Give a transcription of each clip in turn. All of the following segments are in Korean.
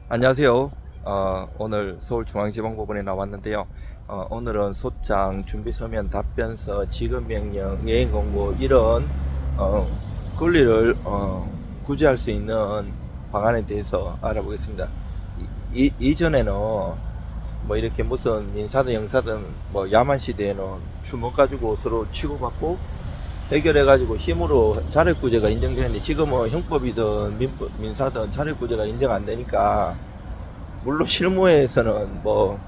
안녕하세요. 오늘 서울중앙지방법원에 나왔는데요. 오늘은 소장, 준비서면, 답변서, 지급명령, 예행공고 이런 권리를 구제할 수 있는 방안에 대해서 알아보겠습니다. 이전에는 뭐 이렇게 무슨 민사든 형사든 뭐 야만 시대에는 주먹 가지고 서로 치고받고 해결해가지고 힘으로 자력구제가 인정되는데, 지금은 형법이든 민사든 자력구제가 인정 안 되니까, 물론 실무에서는 뭐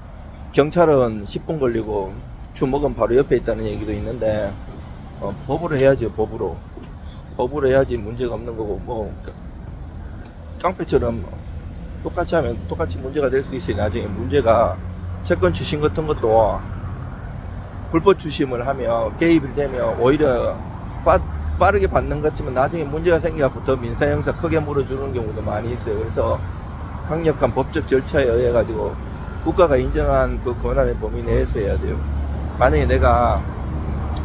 경찰은 10분 걸리고 주먹은 바로 옆에 있다는 얘기도 있는데, 법으로 해야죠. 법으로 해야지 문제가 없는 거고, 뭐 깡패처럼 똑같이 하면 똑같이 문제가 될 수 있어요. 나중에 문제가 채권 추심 같은 것도 불법 추심을 하면, 개입이 되면 오히려 빠르게 받는 것 같지만 나중에 문제가 생겨갖고 더 민사 형사 크게 물어주는 경우도 많이 있어요. 그래서 강력한 법적 절차에 의해 가지고 국가가 인정한 그 권한의 범위 내에서 해야 돼요. 만약에 내가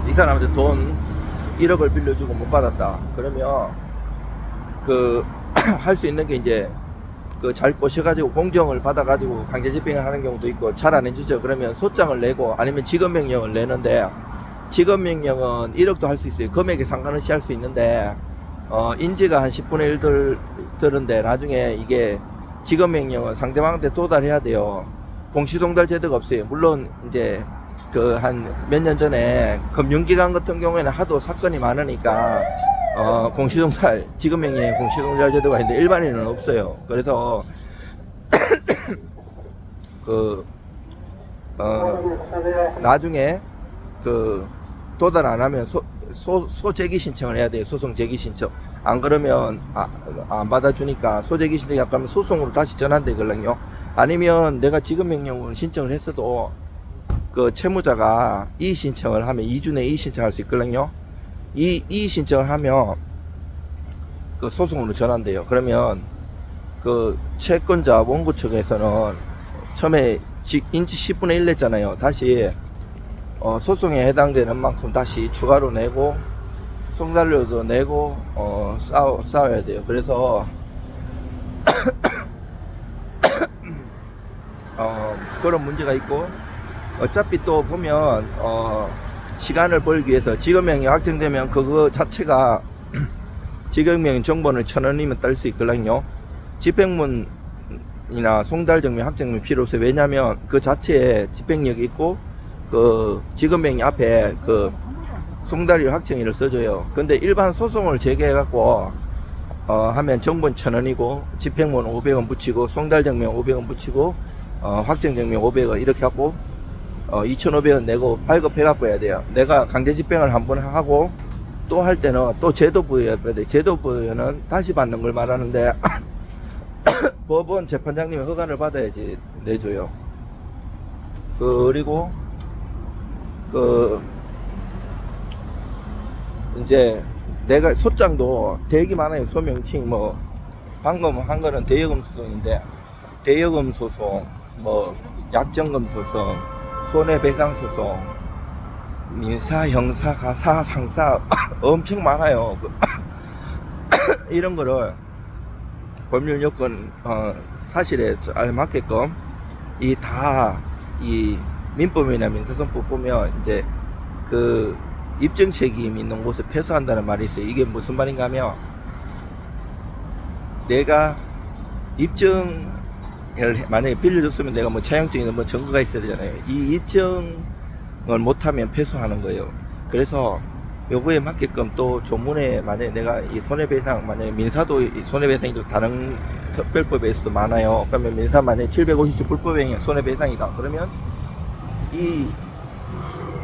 이 사람한테 돈 1억을 빌려주고 못 받았다 그러면 할 수 있는 게 이제 잘 꼬셔가지고 공정을 받아가지고 강제집행을 하는 경우도 있고, 잘 안 해주죠. 그러면 소장을 내고 아니면 지급명령을 내는데, 지급명령은 1억도 할 수 있어요. 금액에 상관없이 할 수 있는데, 인지가 한 10분의 1 들은데, 나중에 이게 지급명령은 상대방한테 도달해야 돼요. 공시송달 제도가 없어요. 물론 이제 한 몇 년 전에 금융기관 같은 경우에는 하도 사건이 많으니까 공시송달, 지급명령에 공시송달 제도가 있는데 일반인은 없어요. 그래서 나중에 도달 안 하면 소제기 신청을 해야 돼요. 소송 제기 신청. 안 그러면 안 받아주니까 소제기 신청이 아까면 소송으로 다시 전환되거든요. 아니면 내가 지급명령을 신청을 했어도 채무자가 이의 신청을 하면 2주 내에 이의 신청할 수 있거든요. 이의 신청을 하면 소송으로 전환돼요. 그러면 채권자 원고 측에서는 처음에 인지 10분의 1 냈잖아요. 다시 소송에 해당되는 만큼 다시 추가로 내고 송달료도 내고 싸워야 돼요. 그래서 그런 문제가 있고, 어차피 또 보면 시간을 벌기 위해서 지급명령이 확정되면 그거 자체가 지급명령 정보는 1,000원이면 딸 수 있거든요. 집행문이나 송달증명 확정문 필요 없어요. 왜냐면 그 자체에 집행력이 있고 지급명령 앞에 송달일 확정일을 써줘요. 근데 일반 소송을 제기해갖고 하면 정보는 1,000원이고 집행문 500원 붙이고 송달증명 500원 붙이고 확정증명 500원 이렇게 하고 2,500원 내고 발급해갖고 해야 돼요. 내가 강제집행을 한번 하고 또 할 때는 또 제도부여야 돼. 제도부여는 다시 받는 걸 말하는데 법원 재판장님의 허가를 받아야지 내줘요. 그리고 이제 내가 소장도 되게 많아요. 소명칭 뭐 방금 한 거는 대여금 소송인데, 대여금 소송, 뭐 약정금 소송, 손해배상 소송, 민사, 형사, 가사, 상사 엄청 많아요. 이런 거를 법률 요건 사실에 알맞게끔 이 민법이나 민사선법 보면 이제 입증 책임 있는 곳을 패소한다는 말이 있어요. 이게 무슨 말인가 하면, 내가 입증을 만약에 빌려줬으면 내가 뭐 차용증이나 뭐 증거가 있어야 되잖아요. 이 입증을 못하면 패소하는 거예요. 그래서 요거에 맞게끔 또 조문에, 만약에 내가 이 손해배상, 만약에 민사도 손해배상이 다른 특별법에서도 많아요. 그러면 민사 만약에 750조 불법행위 손해배상이다 그러면 이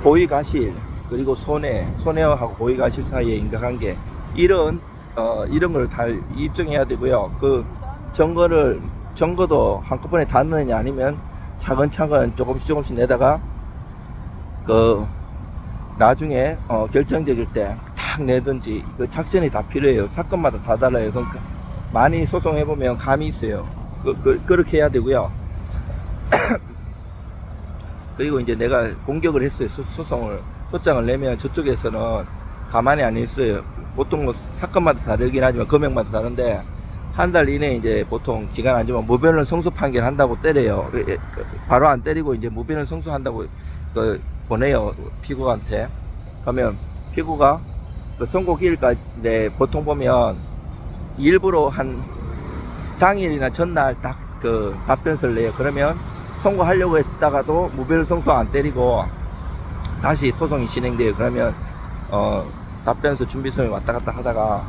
고의가실 그리고 손해하고 고의가실 사이의 인과관계, 이런 걸 다 입증해야 되고요. 증거도 한꺼번에 다 넣느냐 아니면 차근차근 조금씩 내다가 나중에 결정적일 때 탁 내든지, 작전이 다 필요해요. 사건마다 다 달라요. 그러니까 많이 소송해보면 감이 있어요. 그렇게 해야 되고요. 그리고 이제 내가 공격을 했어요. 소장을 내면 저쪽에서는 가만히 안 있어요. 보통 뭐 사건마다 다르긴 하지만 금액마다 다른데, 한 달 이내에 이제 보통 기간 안 주면 무변론 성수 판결한다고 때려요. 바로 안 때리고 이제 무변론 성수한다고 보내요, 피고한테. 그러면 피고가 그 선고 기일까지 보통 보면 일부러 한 당일이나 전날 딱 그 답변서를 내요. 그러면 선고하려고 했다가도 무변론 성수 안 때리고 다시 소송이 진행돼요. 그러면 답변서 준비서에 왔다 갔다 하다가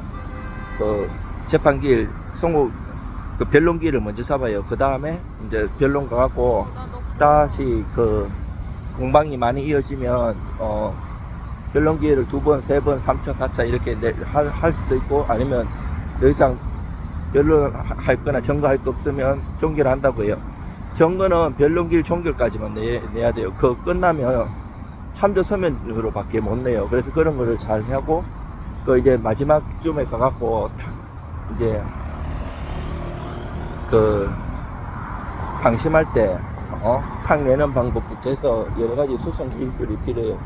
그 재판기일 선고 그 변론기일을 먼저 잡아요. 그 다음에 이제 변론 가갖고 다시 그 공방이 많이 이어지면 변론기일을 2번, 3번, 3차, 4차 이렇게 할 수도 있고, 아니면 더 이상 변론할 거나 점거할 거 없으면 종결을 한다고 해요. 점거는 변론기일 종결까지만 내야 돼요. 그거 끝나면 참조 서면으로 밖에 못 내요. 그래서 그런 거를 잘 하고, 그 이제 마지막 쯤에 가갖고 탁 이제 그 방심할 때 탁 내는 방법부터 해서 여러 가지 소송 기술이 필요해요.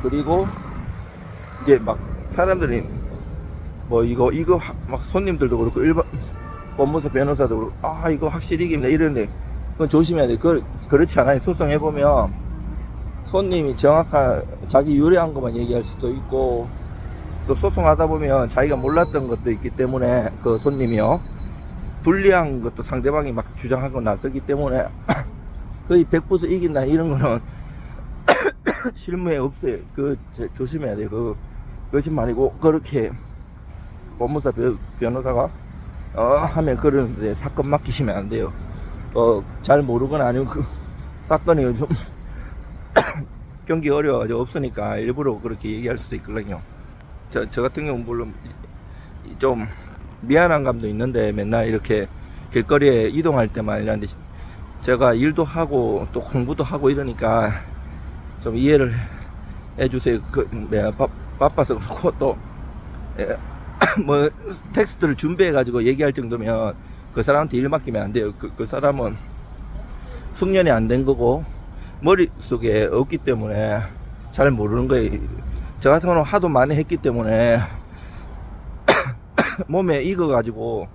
그리고 이제 막 사람들이 뭐 이거 막 손님들도 그렇고 일반 법무사 변호사도 그렇고 이거 확실히 이깁니다 이러는데, 그건 조심해야 돼. 그렇지 않아요. 소송해보면 손님이 정확한 자기 유리한 것만 얘기할 수도 있고, 또 소송하다 보면 자기가 몰랐던 것도 있기 때문에 그 손님이요, 불리한 것도 상대방이 막 주장하고 나서기 때문에 거의 100% 이긴다 이런 거는 실무에 없어요. 조심해야 돼요. 거짓말이고, 그렇게 법무사 변호사가 하면 그런데 사건 맡기시면 안 돼요. 잘 모르거나 아니면 그 사건이 요즘 경기 어려워가지고 없으니까 일부러 그렇게 얘기할 수도 있거든요. 저 같은 경우는 물론 좀 미안한 감도 있는데, 맨날 이렇게 길거리에 이동할 때만 이러는데, 제가 일도 하고 또 공부도 하고 이러니까 좀 이해를 해주세요. 내가 바빠서 그렇고, 또 뭐 텍스트를 준비해 가지고 얘기할 정도면 그 사람한테 일 맡기면 안 돼요. 그 사람은 숙련이 안 된 거고 머릿속에 없기 때문에 잘 모르는 거예요. 저 같은 경우는 하도 많이 했기 때문에 몸에 익어 가지고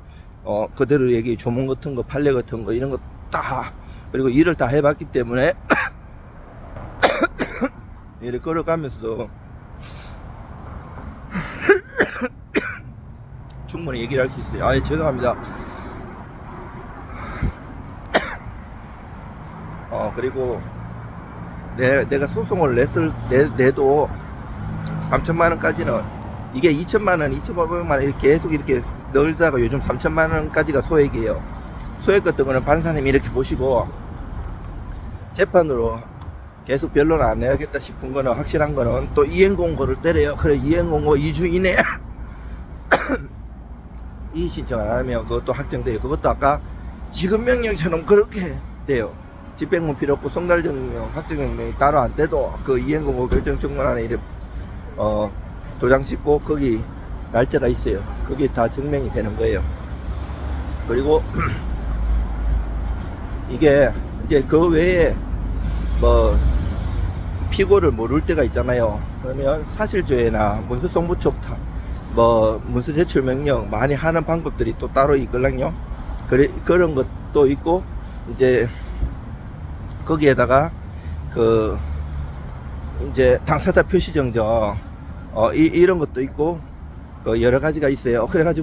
그대로 얘기, 조문 같은 거, 판례 같은 거 이런 거 다, 그리고 일을 다 해봤기 때문에 일을 걸어가면서도 충분히 얘기를 할 수 있어요. 죄송합니다. 그리고 내가 소송을 내도 3천만원까지는, 이게 2천만원, 2,500만원 이렇게 계속 이렇게 넣다가 요즘 3천만원까지가 소액이에요. 소액 같은 거는 판사님이 이렇게 보시고 재판으로 계속 변론 안 해야겠다 싶은 거는, 확실한 거는 또 이행공고를 때려요. 그래, 이행공고 2주 이내에 이의 신청 안 하면 그것도 확정돼요. 그것도 아까 지급명령처럼 그렇게 돼요. 집행문 필요 없고 송달증명, 확정명령이 따로 안 돼도 그 이행공고 결정청문안에 이렇게 도장 찍고 거기 날짜가 있어요. 그게 다 증명이 되는 거예요. 그리고 이게 이제 그 외에 뭐 피고를 모를 때가 있잖아요. 그러면 사실조회나 문서송부촉 뭐 문서 제출 명령 많이 하는 방법들이 또 따로 있거든요. 그런 것도 있고, 이제 거기에다가 이제 당사자 표시 정정 이런 것도 있고 여러 가지가 있어요. 그래가지고